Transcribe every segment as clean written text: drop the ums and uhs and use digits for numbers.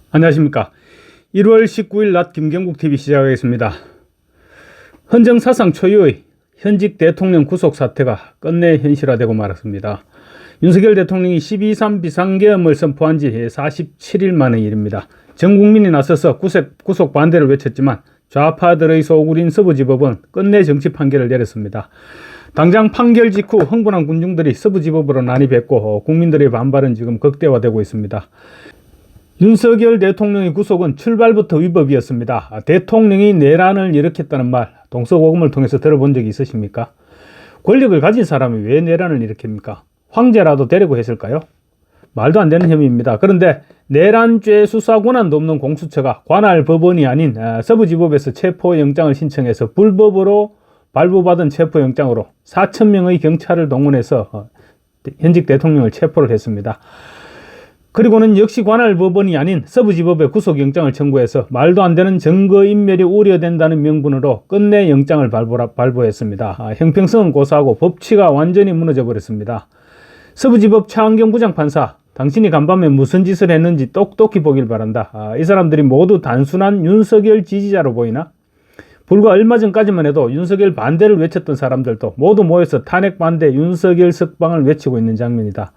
안녕하십니까. 1월 19일 낮 김경국TV 시작하겠습니다. 헌정사상 초유의 현직 대통령 구속 사태가 끝내 현실화되고 말았습니다. 윤석열 대통령이 12.3 비상계엄을 선포한 지 47일 만의 일입니다. 전 국민이 나서서 구속 반대를 외쳤지만 좌파들의 소굴인 서부지법은 끝내 정치 판결을 내렸습니다. 당장 판결 직후 흥분한 군중들이 서부지법으로 난입했고 국민들의 반발은 지금 극대화되고 있습니다. 윤석열 대통령의 구속은 출발부터 위법이었습니다. 대통령이 내란을 일으켰다는 말 동서고금을 통해서 들어본 적이 있으십니까? 권력을 가진 사람이 왜 내란을 일으킵니까? 황제라도 데리고 했을까요? 말도 안 되는 혐의입니다. 그런데 내란죄 수사 권한도 없는 공수처가 관할 법원이 아닌 서부지법에서 체포영장을 신청해서 불법으로 발부받은 체포영장으로 4,000명의 경찰을 동원해서 현직 대통령을 체포를 했습니다. 그리고는 역시 관할 법원이 아닌 서부지법에 구속영장을 청구해서 말도 안 되는 증거인멸이 우려된다는 명분으로 끝내 영장을 발부했습니다. 형평성은 고사하고 법치가 완전히 무너져 버렸습니다. 서부지법 차은경 부장판사, 당신이 간밤에 무슨 짓을 했는지 똑똑히 보길 바란다. 이 사람들이 모두 단순한 윤석열 지지자로 보이나? 불과 얼마 전까지만 해도 윤석열 반대를 외쳤던 사람들도 모두 모여서 탄핵 반대 윤석열 석방을 외치고 있는 장면이다.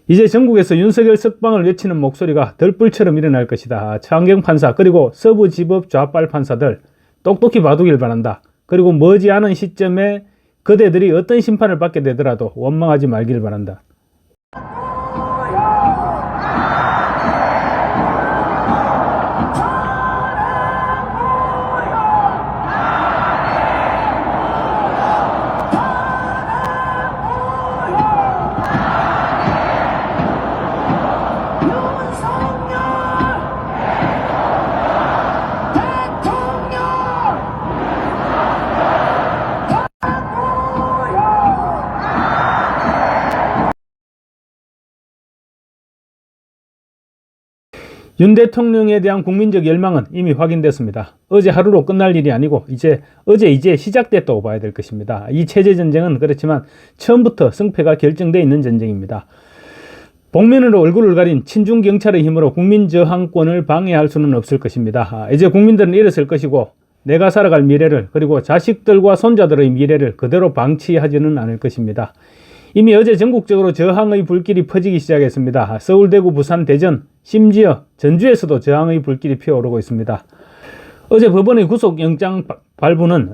이제 전국에서 윤석열 석방을 외치는 목소리가 들불처럼 일어날 것이다. 차은경 판사 그리고 서부지법 좌빨 판사들 똑똑히 봐두길 바란다. 그리고 머지않은 시점에 그대들이 어떤 심판을 받게 되더라도 원망하지 말길 바란다. 윤 대통령에 대한 국민적 열망은 이미 확인됐습니다. 어제 하루로 끝날 일이 아니고 이제 시작됐다고 봐야 될 것입니다. 이 체제 전쟁은 그렇지만 처음부터 승패가 결정되어 있는 전쟁입니다. 복면으로 얼굴을 가린 친중 경찰의 힘으로 국민 저항권을 방해할 수는 없을 것입니다. 이제 국민들은 일어설 것이고 내가 살아갈 미래를 그리고 자식들과 손자들의 미래를 그대로 방치하지는 않을 것입니다. 이미 어제 전국적으로 저항의 불길이 퍼지기 시작했습니다. 서울, 대구, 부산, 대전, 심지어 전주에서도 저항의 불길이 피어오르고 있습니다. 어제 법원의 구속영장 발부는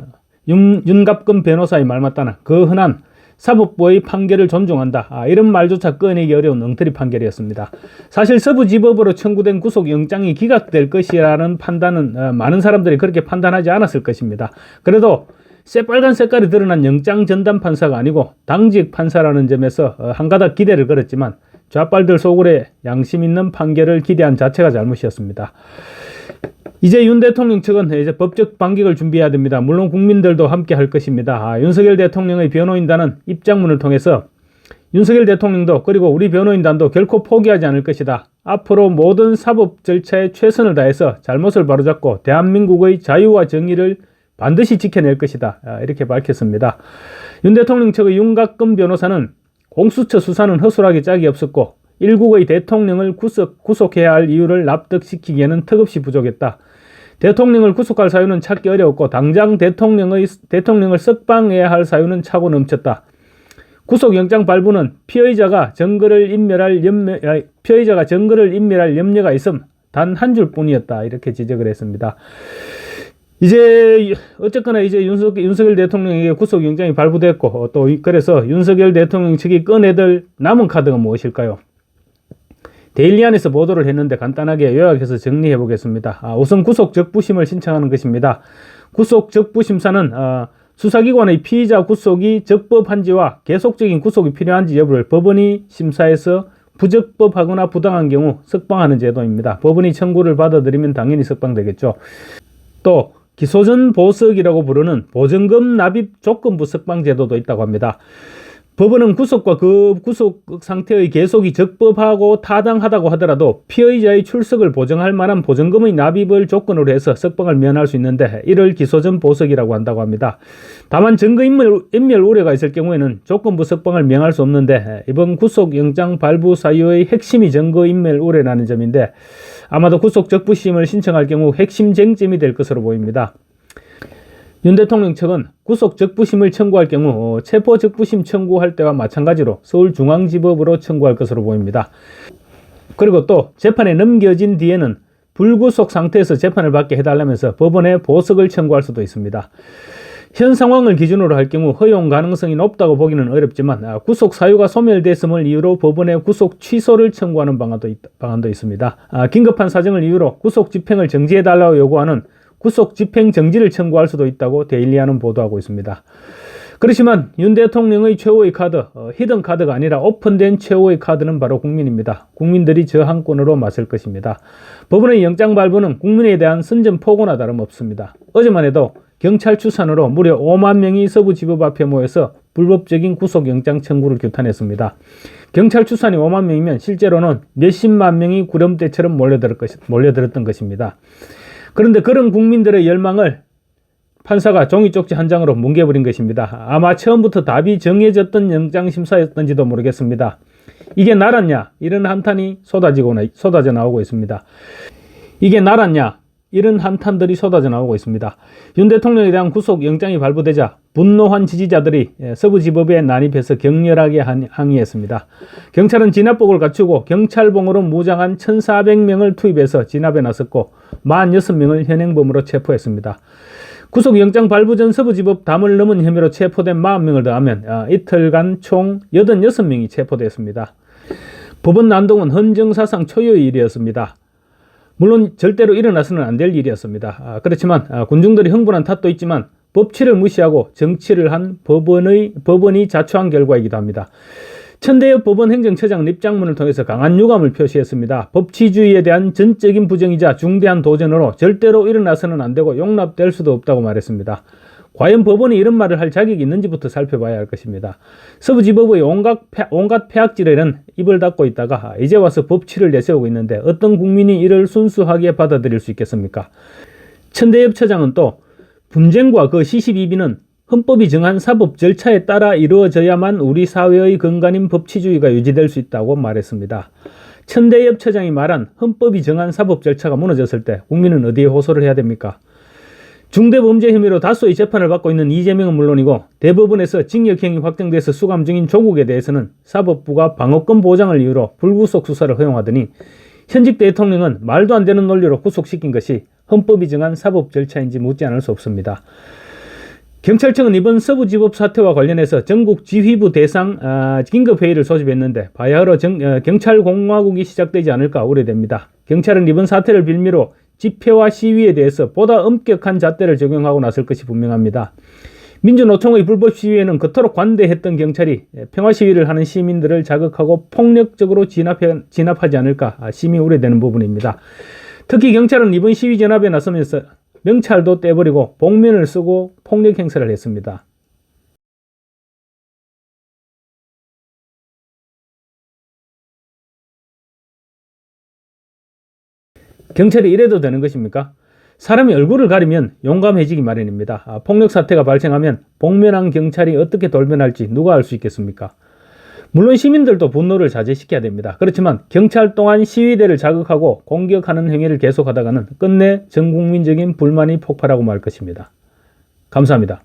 윤갑근 변호사의 말 맞다나 그 흔한 사법부의 판결을 존중한다. 이런 말조차 꺼내기 어려운 엉터리 판결이었습니다. 사실 서부지법으로 청구된 구속영장이 기각될 것이라는 판단은 많은 사람들이 그렇게 판단하지 않았을 것입니다. 그래도 새빨간 색깔이 드러난 영장 전담 판사가 아니고 당직 판사라는 점에서 한가닥 기대를 걸었지만 좌빨들 소굴에 양심 있는 판결을 기대한 자체가 잘못이었습니다. 이제 윤 대통령 측은 이제 법적 반격을 준비해야 됩니다. 물론 국민들도 함께 할 것입니다. 윤석열 대통령의 변호인단은 입장문을 통해서 윤석열 대통령도 그리고 우리 변호인단도 결코 포기하지 않을 것이다. 앞으로 모든 사법 절차에 최선을 다해서 잘못을 바로잡고 대한민국의 자유와 정의를 반드시 지켜낼 것이다. 이렇게 밝혔습니다. 윤 대통령 측의 윤갑근 변호사는 공수처 수사는 허술하게 짝이 없었고 일국의 대통령을 구속해야 할 이유를 납득시키기에는 턱없이 부족했다. 대통령을 구속할 사유는 찾기 어려웠고 당장 대통령을 석방해야 할 사유는 차고 넘쳤다. 구속영장 발부는 피의자가 증거를 인멸할 염려가 있음 단 한 줄뿐이었다. 이렇게 지적을 했습니다. 이제 어쨌거나 이제 윤석열 대통령에게 구속영장이 발부됐고 또 그래서 윤석열 대통령 측이 꺼내들 남은 카드가 무엇일까요? 데일리안에서 보도를 했는데 간단하게 요약해서 정리해 보겠습니다. 우선 구속 적부심을 신청하는 것입니다. 구속 적부심사는 수사기관의 피의자 구속이 적법한지와 계속적인 구속이 필요한지 여부를 법원이 심사해서 부적법하거나 부당한 경우 석방하는 제도입니다. 법원이 청구를 받아들이면 당연히 석방되겠죠. 또 기소전 보석이라고 부르는 보증금 납입 조건부 석방 제도도 있다고 합니다. 법원은 구속과 그 구속 상태의 계속이 적법하고 타당하다고 하더라도 피의자의 출석을 보정할 만한 보증금의 납입을 조건으로 해서 석방을 면할 수 있는데 이를 기소전 보석이라고 한다고 합니다. 다만 증거인멸 우려가 있을 경우에는 조건부 석방을 명할 수 없는데 이번 구속영장 발부 사유의 핵심이 증거인멸 우려라는 점인데 아마도 구속 적부심을 신청할 경우 핵심 쟁점이 될 것으로 보입니다. 윤 대통령 측은 구속 적부심을 청구할 경우 체포 적부심 청구할 때와 마찬가지로 서울중앙지법으로 청구할 것으로 보입니다. 그리고 또 재판에 넘겨진 뒤에는 불구속 상태에서 재판을 받게 해달라면서 법원에 보석을 청구할 수도 있습니다. 현 상황을 기준으로 할 경우 허용 가능성이 높다고 보기는 어렵지만 구속 사유가 소멸됐음을 이유로 법원에 구속 취소를 청구하는 방안도 있습니다. 긴급한 사정을 이유로 구속 집행을 정지해달라고 요구하는 구속 집행 정지를 청구할 수도 있다고 데일리하는 보도하고 있습니다. 그렇지만 윤 대통령의 최후의 카드, 히든 카드가 아니라 오픈된 최후의 카드는 바로 국민입니다. 국민들이 저항권으로 맞설 것입니다. 법원의 영장 발부는 국민에 대한 선전포고나 다름없습니다. 어제만 해도 경찰 추산으로 무려 5만 명이 서부지법 앞에 모여서 불법적인 구속영장 청구를 규탄했습니다. 경찰 추산이 5만 명이면 실제로는 몇십만 명이 구름대처럼 몰려들었던 것입니다. 그런데 그런 국민들의 열망을 판사가 종이 쪽지 한 장으로 뭉개버린 것입니다. 아마 처음부터 답이 정해졌던 영장심사였던지도 모르겠습니다. 이게 나랐냐? 이런 한탄이 쏟아져 나오고 있습니다. 이게 나랐냐? 이런 한탄들이 쏟아져 나오고 있습니다. 윤 대통령에 대한 구속영장이 발부되자 분노한 지지자들이 서부지법에 난입해서 격렬하게 항의했습니다. 경찰은 진압복을 갖추고 경찰봉으로 무장한 1,400명을 투입해서 진압에 나섰고 46명을 현행범으로 체포했습니다. 구속영장 발부 전 서부지법 담을 넘은 혐의로 체포된 40명을 더하면 이틀간 총 86명이 체포되었습니다. 법원 난동은 헌정사상 초유의 일이었습니다. 물론 절대로 일어나서는 안 될 일이었습니다. 그렇지만 군중들이 흥분한 탓도 있지만 법치를 무시하고 정치를 한 법원이 자초한 결과이기도 합니다. 천대엽 법원 행정처장 입장문을 통해서 강한 유감을 표시했습니다. 법치주의에 대한 전적인 부정이자 중대한 도전으로 절대로 일어나서는 안 되고 용납될 수도 없다고 말했습니다. 과연 법원이 이런 말을 할 자격이 있는지부터 살펴봐야 할 것입니다. 서부지법의 온갖 폐악질에는 입을 닫고 있다가 이제 와서 법치를 내세우고 있는데 어떤 국민이 이를 순수하게 받아들일 수 있겠습니까? 천대엽 처장은 또 분쟁과 그 시시비비는 헌법이 정한 사법 절차에 따라 이루어져야만 우리 사회의 근간인 법치주의가 유지될 수 있다고 말했습니다. 천대엽 처장이 말한 헌법이 정한 사법 절차가 무너졌을 때 국민은 어디에 호소를 해야 됩니까? 중대범죄 혐의로 다소의 재판을 받고 있는 이재명은 물론이고 대법원에서 징역형이 확정돼서 수감 중인 조국에 대해서는 사법부가 방어권 보장을 이유로 불구속 수사를 허용하더니 현직 대통령은 말도 안 되는 논리로 구속시킨 것이 헌법이 정한 사법 절차인지 묻지 않을 수 없습니다. 경찰청은 이번 서부지법 사태와 관련해서 전국 지휘부 대상 긴급회의를 소집했는데 바야흐로 경찰공화국이 시작되지 않을까 우려됩니다. 경찰은 이번 사태를 빌미로 집회와 시위에 대해서 보다 엄격한 잣대를 적용하고 나설 것이 분명합니다. 민주노총의 불법 시위에는 그토록 관대했던 경찰이 평화 시위를 하는 시민들을 자극하고 폭력적으로 진압하지 않을까 심히 우려되는 부분입니다. 특히 경찰은 이번 시위 진압에 나서면서 명찰도 떼버리고 복면을 쓰고 폭력 행사를 했습니다. 경찰이 이래도 되는 것입니까? 사람이 얼굴을 가리면 용감해지기 마련입니다. 폭력 사태가 발생하면 복면한 경찰이 어떻게 돌변할지 누가 알 수 있겠습니까? 물론 시민들도 분노를 자제시켜야 됩니다. 그렇지만 경찰 또한 시위대를 자극하고 공격하는 행위를 계속하다가는 끝내 전국민적인 불만이 폭발하고 말 것입니다. 감사합니다.